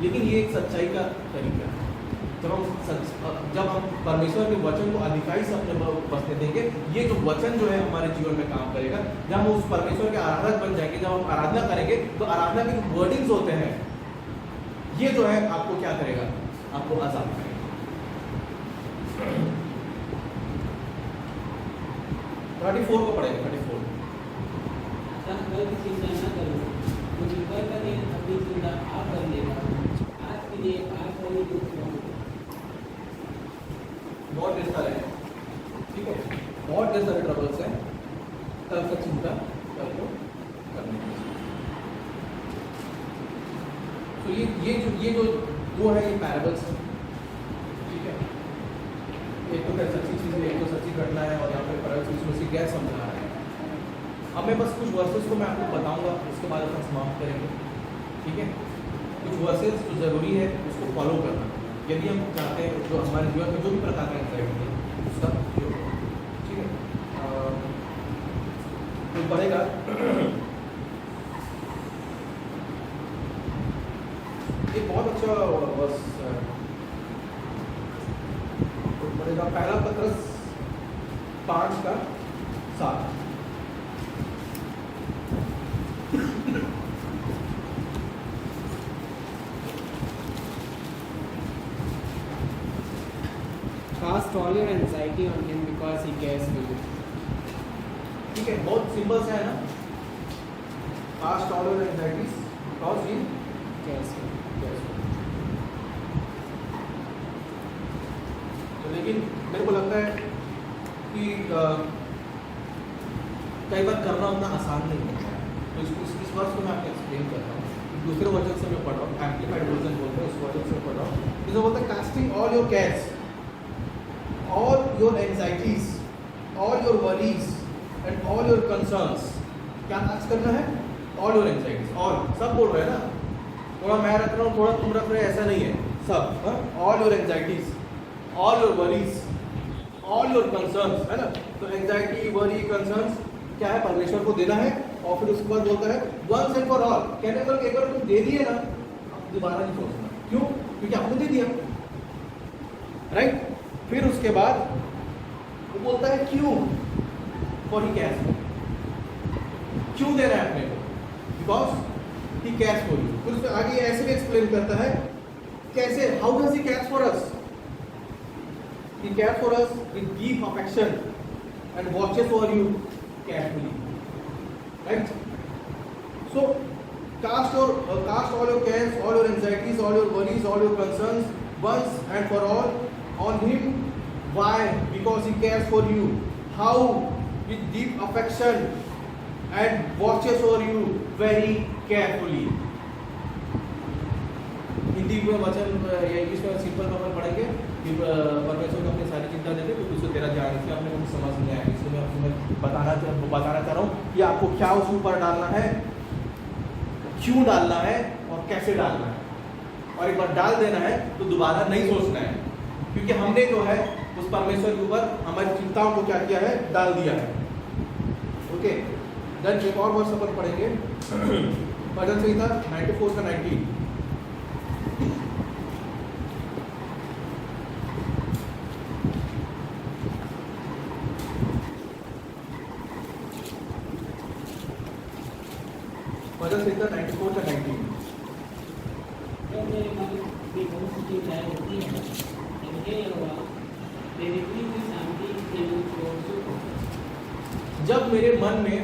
लेकिन ये एक सच्चाई का तरीका है। जब हम परमेश्वर के वचन को अधिकाई से अपने बसने देंगे, ये जो वचन जो है हमारे जीवन में काम करेगा। जब हम उस परमेश्वर के आराधक बन जाएंगे, जब हम आराधना करेंगे तो आराधना के वर्डिंग्स होते हैं ये जो है आपको क्या करेगा, आपको आजाद करेगा। 34 को पढ़ेगा, 34। अतः कल की चिंता न करो, क्योंकि कल का दिन अपनी चिंता आप कर लेगा। आज के लिए आप कल ही दुख करो। बहुत ढेर सारे हैं, ठीक है, बहुत ढेर सारे ट्रबल्स हैं, कल का चिंता कल को करने की। तो ये जो दो है, ये पैराबल्स हैं, ठीक है। एक तो क्या सच्ची चीज़ है, एक तो सच्ची घटना है, और यहाँ पे पैराबल्स उसमें से क्या समझा रहा है। अब मैं बस कुछ वर्सेस को मैं आपको बताऊंगा, उसके बाद अपन समाप्त करेंगे, ठीक है। कुछ वर्सेस जो ज़रूरी है उसको फॉलो करना, यदि हम चाहते हैं जो हमारे जीवन में जो भी प्रकार का एंजाइटी है उसका उपयोग हो, ठीक है। तो पढ़ेगा एक बहुत अच्छा वर्स तो पढ़ेगा, पहला पत्रस 5 का 7। Cast all your anxiety on him because he cares for you. ठीक है, बहुत सिंपल सा है ना, cast all your anxieties because he Cares for you. तो लेकिन मेरे को लगता है कि कई बार करना उतना आसान नहीं होता है, तो इस वर्ष को मैं आपको एक्सप्लेन करता हूँ। दूसरे वर्जन से मैं पढ़ रहा हूँ, एम्प्लीफाइड वर्जन बोलते हैं, उस वर्जन से पढ़ रहा हूँ। इसमें बोलता है casting all your cares, all your anxieties, all your worries and all your concerns। क्या कास्ट करना है? all your anxieties, all, सब बोल रहे हैं ना, थोड़ा मैं रख रहा हूँ थोड़ा तुम रख रहे हैं, ऐसा नहीं है, सब। all your anxieties, all your worries, all your concerns, है ना। तो एंजाइटी, वरी, कंसर्न्स क्या है, परमेश्वर को देना है। और फिर उसके बाद बोलता है once and for all, कहने पर एक बार तुम दे दिए ना, अब दोबारा नहीं सोचना। क्यों? क्योंकि आपने दे दिया, राइट। फिर उसके बाद वो बोलता है क्यों, फॉर ही कैर्स, क्यों देना है अपने को, because he cares for you. फिर उसमें आगे ऐसे भी एक्सप्लेन करता है कैसे, how does he cares for us, he cares for us with deep affection and watches for you carefully, right. So cast all your cares, all your anxieties, all your worries, all your concerns once and for all on him. Why? Because he cares for you. How? With deep affection and watches over you very carefully. Hindi में वचन या इंग्लिश में सिंपल में पढ़ेंगे कि परमेश्वर को अपनी सारी चिंता देते क्योंकि उसको तेरा ध्यान इसलिए आपने कुछ समझ नहीं आया, इसलिए मैं आपको बताना चाह रहा हूँ कि आपको क्या उसके ऊपर डालना है, क्यों डालना है और कैसे डालना है, और एक बार डाल देना है तो दोबारा नहीं सोचना है, क्योंकि हमने जो है उस परमेश्वर के ऊपर हमारी चिंताओं को क्या किया है, डाल दिया है। ओके, देन एक और वर्ष अपन पढ़ेंगे, भजन संहिता 94 का 19। भजन संहिता 94 का 19। जब मेरे मन में बहुत सी चिंताएं होती हैं, तब हे यहोवा, मेरी दी हुई शांति से मुझको सुख हो। जब मेरे मन में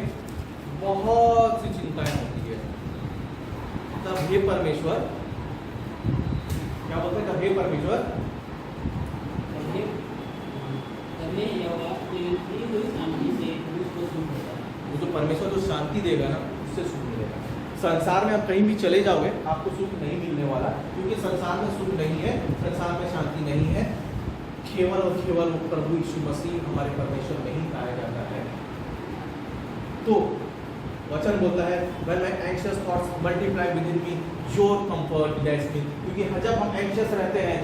बहुत सी चिंताएं होती है, तब हे परमेश्वर, क्या बोलते हैं, तब हे परमेश्वर, तब हे यहोवा, मेरी दी हुई शांति से मुझको सुख होता है। वो जो परमेश्वर जो शांति देगा ना, उससे सुख मिलेगा। संसार में आप कहीं भी चले जाओगे आपको सुख नहीं मिलने वाला, क्योंकि संसार में सुख नहीं है, संसार में शांति नहीं है। केवल और केवल प्रभु यीशु मसीह हमारे परमेश्वर में ही पाया जाता है। तो वचन बोलता है when my anxious thoughts multiply within me, your comfort lets me। क्योंकि जब हम एंशियस रहते हैं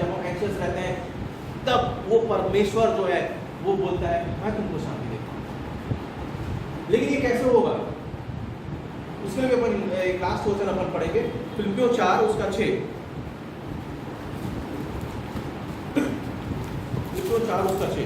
तब वो परमेश्वर जो है वो बोलता है मैं तुमको शांति देता हूँ। लेकिन ये कैसे होगा, उसके लिए अपन एक लास्ट वचन अपन पढ़ेंगे, फिलिप्पियों 4 उसका 6। फिलिप्पियों 4 उसका 6।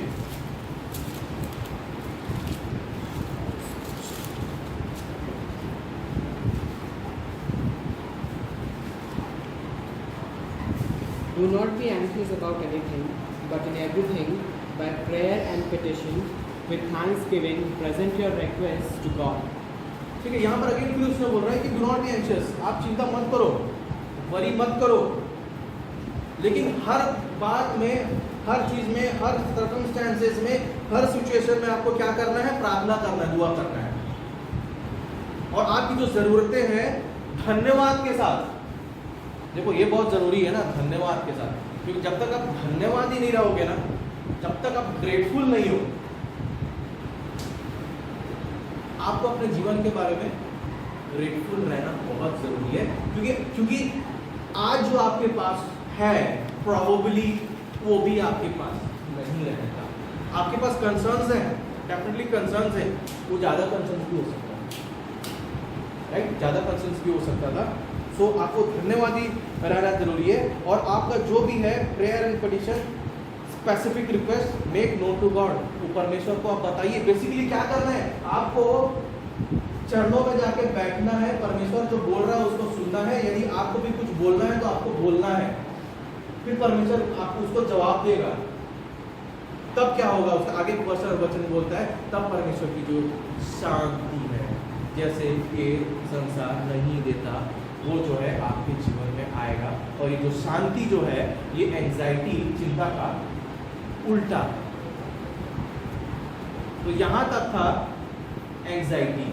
Do not be anxious about anything, but in everything, by prayer and petition, with thanksgiving, present your requests to God. ठीक है, यहाँ पर अगेन फिर उसने बोल रहा है कि डू नॉट बी एंशियस, आप चिंता मत करो, वरी मत करो, लेकिन हर बात में, हर चीज में, हर सर्कमस्टेंसेस में, हर सिचुएशन में आपको क्या करना है? प्रार्थना करना है, दुआ करना है, और आपकी जो जरूरतें हैं धन्यवाद के साथ। देखो ये बहुत जरूरी है ना, धन्यवाद के साथ, क्योंकि जब तक आप धन्यवाद ही नहीं रहोगे ना, जब तक आप ग्रेटफुल नहीं हो, आपको अपने जीवन के बारे में ग्रेटफुल रहना बहुत जरूरी है, क्योंकि आज जो आपके पास है प्रोबेबली वो भी आपके पास नहीं रहेगा। आपके पास कंसर्न्स हैं, डेफिनेटली कंसर्न्स हैं, वो ज़्यादा कंसर्न्स भी हो सकता है, राइट, ज़्यादा कंसर्न्स भी हो सकता था। सो आपको धन्यवादी रहना जरूरी है, और आपका जो भी है prayer and petition, specific request make known to God, तो परमेश्वर को आप बताइए। बेसिकली क्या करना है? आपको चरणों में जाके बैठना है, परमेश्वर जो बोल रहा है उसको सुनना है। यदि आपको भी कुछ बोलना है तो आपको बोलना है, फिर परमेश्वर आपको उसको जवाब देगा। तब क्या होगा? उसका आगे वचन बोलता है, तब परमेश्वर की जो शांति है, जैसे ये संसार नहीं देता, वो जो है आपके जीवन में आएगा। और ये जो शांति जो है, ये एंजाइटी, चिंता का उल्टा। तो यहां तक था anxiety.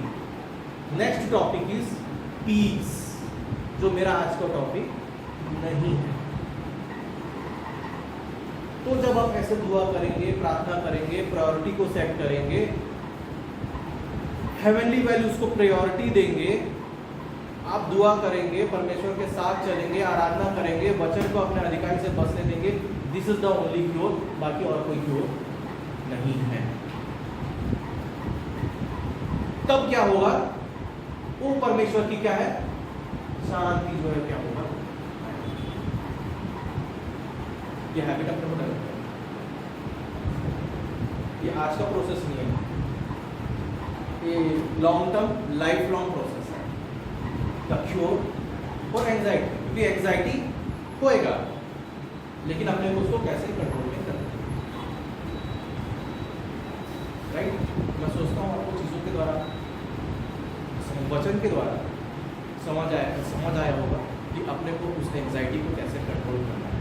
Next topic is peace, जो मेरा आज का टॉपिक नहीं है। तो जब आप ऐसे दुआ करेंगे, प्रार्थना करेंगे, प्रायोरिटी को सेट करेंगे, हेवनली वैल्यूज को प्रायोरिटी देंगे, आप दुआ करेंगे, परमेश्वर के साथ चलेंगे, आराधना करेंगे, वचन को अपने अधिकार से बसने देंगे, this is the only cure, बाकी और कोई क्योर नहीं है। तब क्या होगा? वो परमेश्वर की क्या है? शांति जो है क्या होगा? ये हैबिट अपने को डेवलप करें। ये आज का प्रोसेस नहीं है, ये long term, life long process है। द क्योर फॉर एंजाइटी, क्योंकि एंजाइटी होएगा, लेकिन अपने को उसको कैसे कंट्रोल में करना है, राइट। मैं सोचता हूँ आपको चीज़ों के द्वारा, वचन के द्वारा समझ आया होगा कि अपने को उस एंजाइटी को कैसे कंट्रोल करना है।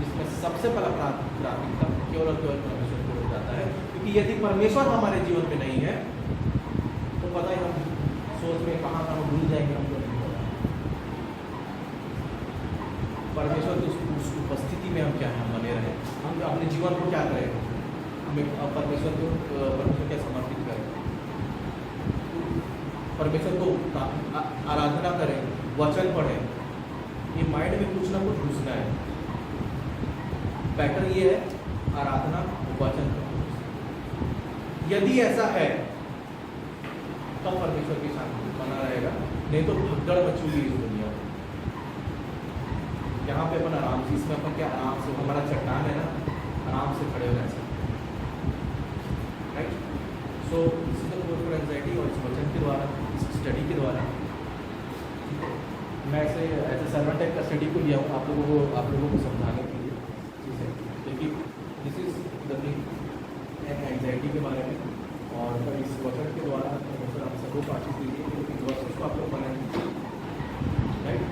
इसमें सबसे पहला प्राथमिकता केवल और केवल परमेश्वर को हो जाता है, क्योंकि यदि परमेश्वर हमारे जीवन में नहीं है तो पता ही हम सोच में कहाँ भूल जाएंगे, हमको नहीं पता। परमेश्वर की उस उपस्थिति में हम क्या है, हम बने रहे, हम अपने जीवन को क्या करें, हमें परमेश्वर क्या समर्पित करें, परमेश्वर को आराधना करें, वचन पढ़ें। ये माइंड में कुछ ना कुछ घुसना है। पैटर्न ये है, आराधना, वचन। यदि ऐसा है तब परमेश्वर की शांति बना रहेगा, नहीं तो भगदड़ मची हुई इस दुनिया में। यहाँ पे अपन आराम से, इसमें अपन क्या आराम से, हमारा चट्टान है ना, आराम से खड़े हो रह सकते, right. So this is the core for anxiety, और इस वचन के द्वारा, इस स्टडी के द्वारा मैं ऐसे सर्वर टाइप का स्टडी को लिया हूँ आप लोगों को समझाने के लिए, ठीक है, क्योंकि this is the thing anxiety के बारे में। और इस वचन के द्वारा आप सबको आशीष दीजिए, क्योंकि वर्सेस को आप लोग बनाएंगे, राइट।